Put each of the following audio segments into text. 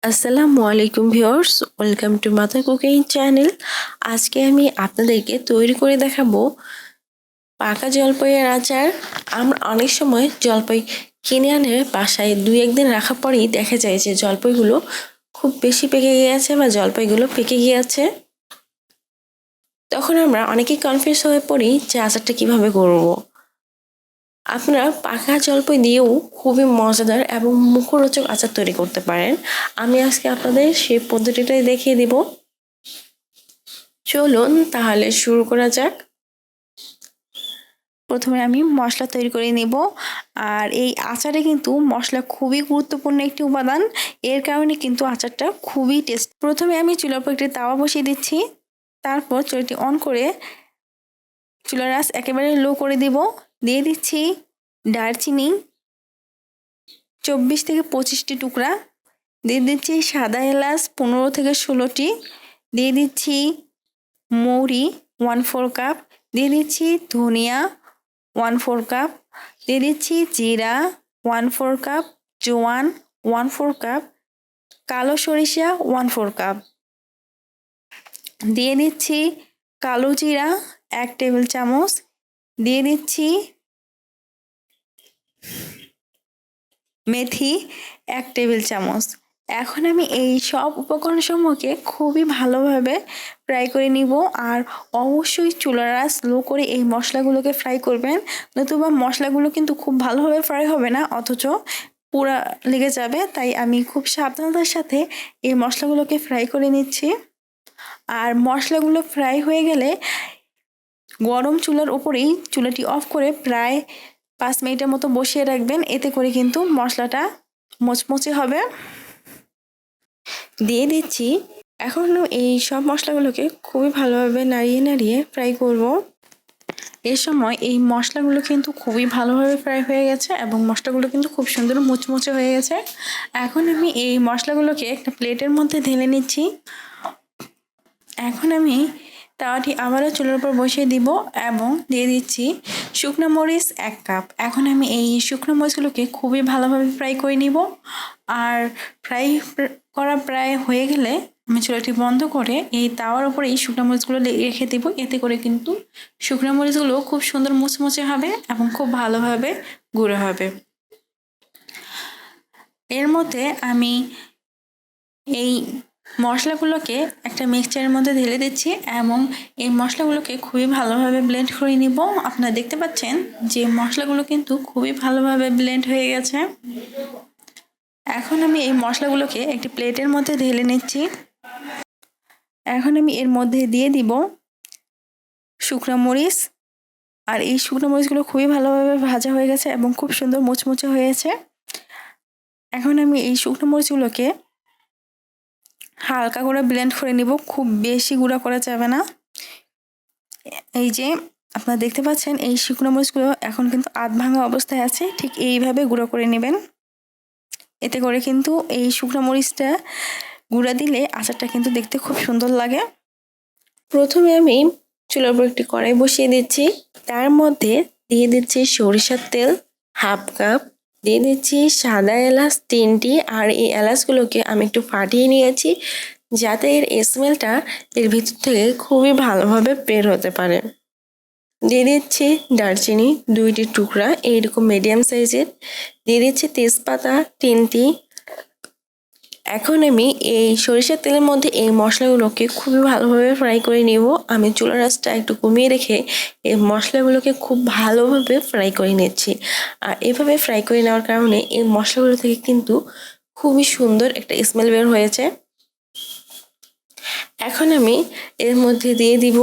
আসসালামু আলাইকুম viewers, welcome to মাথা কুকিং চ্যানেল। আজকে আমি আপনাদেরকে তৈরি করে দেখাবো পাকা জলপাইয়ের আচার। আমরা অনেক সময় জলপাই কিনে আনে বাসায় 2-1 দিন রাখার পরেই দেখা যায় যে জলপাইগুলো খুব বেশি পেকে গিয়েছে বা জলপাইগুলো পেকে গিয়েছে। তখন আমরা অনেকেই কনফিউজ হয়ে পড়ি যে আচারটা কিভাবে করব। আপনারা পাকা জলপাই দিয়েও খুবই মজাদার এবং মুখরোচক আচার তৈরি করতে পারেন। আমি আজকে আপনাদের সেই পদ্ধতিটাই দেখিয়ে দিব। চলুন তাহলে শুরু করা যাক। প্রথমে আমি মশলা তৈরি করে নেব। আর এই আচারে কিন্তু মশলা খুবই গুরুত্বপূর্ণ একটি উপাদান। এর কারণে কিন্তু আচারটা খুবই টেস্ট। প্রথমে আমি চুলার উপর একটি তাওয়া বসিয়ে দিচ্ছি। তারপর চুলাটি অন করে চুলার আঁচ একেবারে লো করে দিব। দিয়ে দিচ্ছি দারচিনি 24 থেকে 25টি টুকরা। দিয়ে দিচ্ছি সাদা এলাচ 15 থেকে 16টি। দিয়ে দিচ্ছি মৌরি 1/4 কাপ। দিয়ে দিচ্ছি ধনিয়া 1/4 কাপ। দিয়ে দিচ্ছি জিরা 1/4 কাপ, জোয়ান 1/4 কাপ, কালো সরিষা 1/4 কাপ। দিয়ে দিচ্ছি কালো জিরা 1 টেবিল চামচ। দিয়ে দিচ্ছি মেথি 1 টেবিল চামচ। এখন আমি এই সব উপকরণসমূহকে খুবই ভালোভাবে ফ্রাই করে নিব। আর অবশ্যই চুলার আঁচ লো করে এই মশলাগুলোকে ফ্রাই করবেন, নতুবা মশলাগুলো কিন্তু খুব ভালোভাবে ফ্রাই হবে না, অথচ পুরা লেগে যাবে। তাই আমি খুব সাবধানতার সাথে এই মশলাগুলোকে ফ্রাই করে নিচ্ছি। আর মশলাগুলো ফ্রাই হয়ে গেলে গরম চুলার উপরেই চুলাটি অফ করে প্রায় 5 মিনিটের মতো বসিয়ে রাখবেন। এতে করে কিন্তু মশলাটা মচমচে হবে। দিয়ে দিচ্ছি। এখন এই সব মশলাগুলোকে খুবই ভালোভাবে নাড়িয়ে নাড়িয়ে ফ্রাই করব। এ সময় এই মশলাগুলো কিন্তু খুবই ভালোভাবে ফ্রাই হয়ে গেছে এবং মশলাগুলো কিন্তু খুব সুন্দর মুচমুচে হয়ে গেছে। এখন আমি এই মশলাগুলোকে একটা প্লেটের মধ্যে ঢেলে নিচ্ছি। এখন আমি তাওয়াটি আবারও চুলার উপর বসিয়ে দিব এবং দিয়ে দিচ্ছি শুকনো মরিচ 1 কাপ। এখন আমি এই শুকনো মরিচগুলোকে খুবই ভালোভাবে ফ্রাই করে নিব। আর ফ্রাই করা প্রায় হয়ে গেলে আমি চুলাটি বন্ধ করে এই তাওয়ার উপরে এই শুকনো মরিচগুলো রেখে দেব। এতে করে কিন্তু শুকনো মরিচগুলো খুব সুন্দর মুচমুচে হবে এবং খুব ভালোভাবে গুঁড়ো হবে। এর মধ্যে আমি এই মশলাগুলোকে একটা মিক্সচারের মধ্যে ঢেলে দিচ্ছি এবং এই মশলাগুলোকে খুবই ভালোভাবে ব্লেন্ড করে নিব। আপনারা দেখতে পাচ্ছেন যে মশলাগুলো কিন্তু খুবই ভালোভাবে ব্লেন্ড হয়ে গেছে। এখন আমি এই মশলাগুলোকে একটি প্লেটের মধ্যে ঢেলে নিচ্ছি। এখন আমি এর মধ্যে দিয়ে দিব শুকনো মরিচ। আর এই শুকনো মরিচগুলো খুবই ভালোভাবে ভাজা হয়ে গেছে এবং খুব সুন্দর মুচমুচে হয়েছে। এখন আমি এই শুকনো মরিচগুলোকে হালকা করে ব্লেন্ড করে নিব, খুব বেশি গুঁড়া করা যাবে না। এই যে আপনারা দেখতে পাচ্ছেন এই শুকনো মরিচগুলো এখন কিন্তু আধ ভাঙা অবস্থায় আছে, ঠিক এইভাবে গুঁড়ো করে নেবেন। এতে করে কিন্তু এই শুকনো মরিচটা গুঁড়া দিলে আচারটা কিন্তু দেখতে খুব সুন্দর লাগে। প্রথমে আমি চুলার উপর একটি কড়াই বসিয়ে দিচ্ছি। তার মধ্যে দিয়ে দিচ্ছি সরিষার তেল 1/2 কাপ। দিয়ে দিচ্ছি সাদা এলাচ 3টি। আর এই এলাচগুলোকে আমি একটু ফাটিয়ে নিয়েছি যাতে এর স্মেলটা এর ভিতর থেকে খুবই ভালোভাবে বের হতে পারে। দিয়ে দিচ্ছি দারচিনি 2টি টুকরা এইরকম মিডিয়াম সাইজের। দিয়ে দিচ্ছি তেজপাতা 3টি। এখন আমি এই সরিষার তেলের মধ্যে এই মশলাগুলোকে খুবই ভালোভাবে ফ্রাই করে নেব। আমি চুলার আঁচটা একটু কমিয়ে রেখে এই মশলাগুলোকে খুব ভালোভাবে ফ্রাই করে নিচ্ছি। আর এভাবে ফ্রাই করে নেওয়ার কারণে এই মশলাগুলো থেকে কিন্তু খুবই সুন্দর একটা স্মেল বের হয়েছে। এখন আমি এর মধ্যে দিয়ে দিব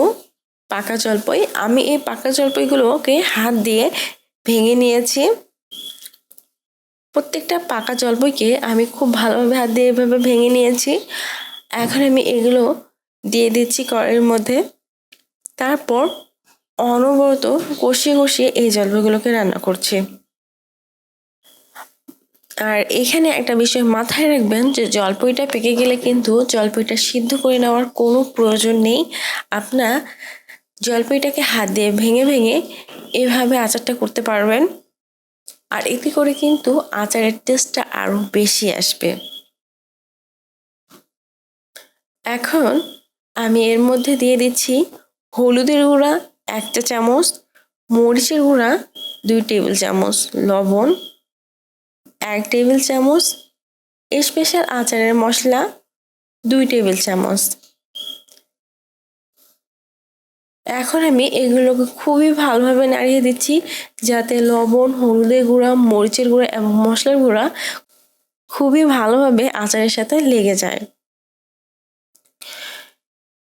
পাকা জলপাই। আমি এই পাকা জলপাইগুলোকে হাত দিয়ে ভেঙে নিয়েছি। প্রত্যেকটা পাকা জলপাইকে আমি খুব ভালোভাবে হাত দিয়ে এভাবে ভেঙে নিয়েছি। এখন আমি এগুলো দিয়ে দিচ্ছি কড়াইয়ের মধ্যে। তারপর অনবরত কষিয়ে কষিয়ে এই জলপাইগুলোকে রান্না করছি। আর এখানে একটা বিষয় মাথায় রাখবেন যে জলপাইটা পেকে গেলে কিন্তু জলপাইটা সিদ্ধ করে নেওয়ার কোনো প্রয়োজন নেই। আপনার জলপাইটাকে হাত দিয়ে ভেঙে ভেঙে এভাবে আচারটা করতে পারবেন। আর এতে করে কিন্তু আচারের টেস্টটা আরো বেশি আসবে। এখন আমি এর মধ্যে দিয়ে দিচ্ছি হলুদের গুঁড়া 1 চা চামচ, মরিচের গুঁড়া 2 টেবিল চামচ, লবণ 1 টেবিল চামচ, স্পেশাল আচারের মশলা 2 টেবিল চামচ। এখন আমি এগুলোকে খুবই ভালোভাবে নাড়িয়ে দিচ্ছি যাতে লবণ, হলুদের গুঁড়া, মরিচের গুঁড়া এবং মশলার গুঁড়া খুবই ভালোভাবে আচারের সাথে লেগে যায়।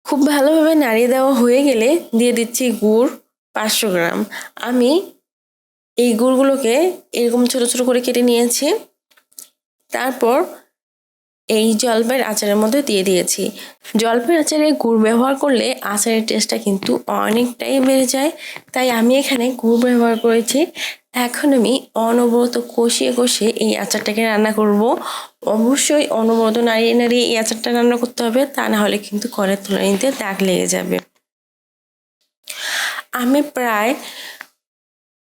খুব ভালোভাবে নাড়িয়ে দেওয়া হয়ে গেলে দিয়ে দিচ্ছি গুড় 500 গ্রাম। আমি এই গুড়গুলোকে এরকম ছোট ছোট করে কেটে নিয়েছি। তারপর এই জলপাইয়ের আচারের মধ্যে দিয়ে দিয়েছি। জলপাইয়ের আচারে গুড় ব্যবহার করলে আচারের টেস্টটা কিন্তু অনেকটাই বেড়ে যায়, তাই আমি এখানে গুড় ব্যবহার করেছি। এখন আমি অনবরত কষিয়ে কষিয়ে এই আচারটাকে রান্না করব। অবশ্যই অনবরত নাড়িয়ে নাড়িয়ে এই আচারটা রান্না করতে হবে, তা না হলে কিন্তু কড়াইয়ের তলানিতে দাগ লেগে যাবে। আমি প্রায়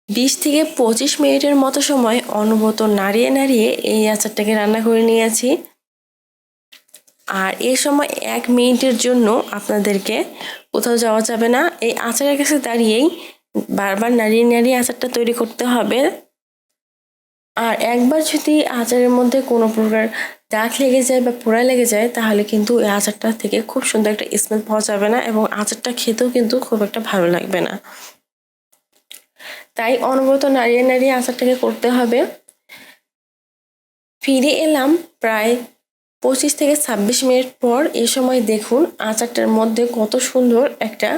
20 থেকে 25 মিনিটের মতো সময় অনবরত নাড়িয়ে নাড়িয়ে এই আচারটাকে রান্না করে নিয়েছি। আর এই সময় 1 মিনিটের জন্য আপনাদেরকে কোথাও যাওয়া যাবে না, এই আচারের কাছে দাঁড়িয়েই বারবার নাড়িয়ে নাড়িয়ে আচারটা তৈরি করতে হবে। আর একবার যদি আচারের মধ্যে কোনো প্রকার দাগ লেগে যায় বা পোড়া লেগে যায় তাহলে কিন্তু এই আচারটা থেকে খুব সুন্দর একটা স্মেল পাওয়া যাবে না এবং আচারটা খেতেও কিন্তু খুব একটা ভালো লাগবে না। তাই অনবরত নাড়িয়ে নাড়িয়ে আচারটাকে করতে হবে। ফিরে এলাম প্রায় 25 থেকে 26 মিনিট পর। এই সময় দেখুন আচারটার মধ্যে কত সুন্দর একটা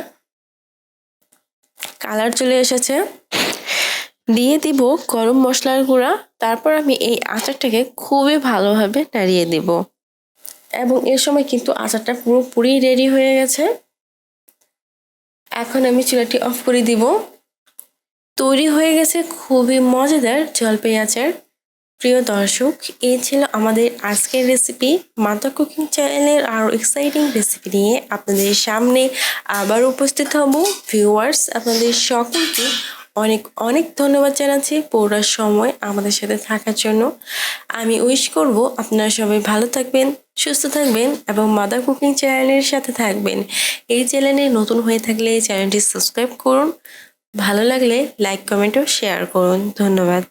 কালার চলে এসেছে। দিয়ে দিব গরম মশলার গুঁড়া। তারপর আমি এই আচারটাকে খুবই ভালোভাবে নাড়িয়ে দিব এবং এর সময় কিন্তু আচারটা পুরোপুরি রেডি হয়ে গেছে। এখন আমি চুলাটি অফ করে দিব। তৈরি হয়ে গেছে খুবই মজাদার জলপাই আচার। প্রিয় দর্শক, এই ছিল আমাদের আজকের রেসিপি। মাতা কুকিং চ্যানেলের আরও এক্সাইটিং রেসিপি নিয়ে আপনাদের সামনে আবার উপস্থিত হব। ভিউয়ার্স, আপনাদের সকলকে অনেক অনেক ধন্যবাদ জানাচ্ছি পুরো সময় আমাদের সাথে থাকার জন্য। আমি উইশ করব আপনারা সবাই ভালো থাকবেন, সুস্থ থাকবেন এবং মাদার কুকিং চ্যানেলের সাথে থাকবেন। এই চ্যানেলে নতুন হয়ে থাকলে চ্যানেলটি সাবস্ক্রাইব করুন। ভালো লাগলে লাইক, কমেন্ট ও শেয়ার করুন। ধন্যবাদ।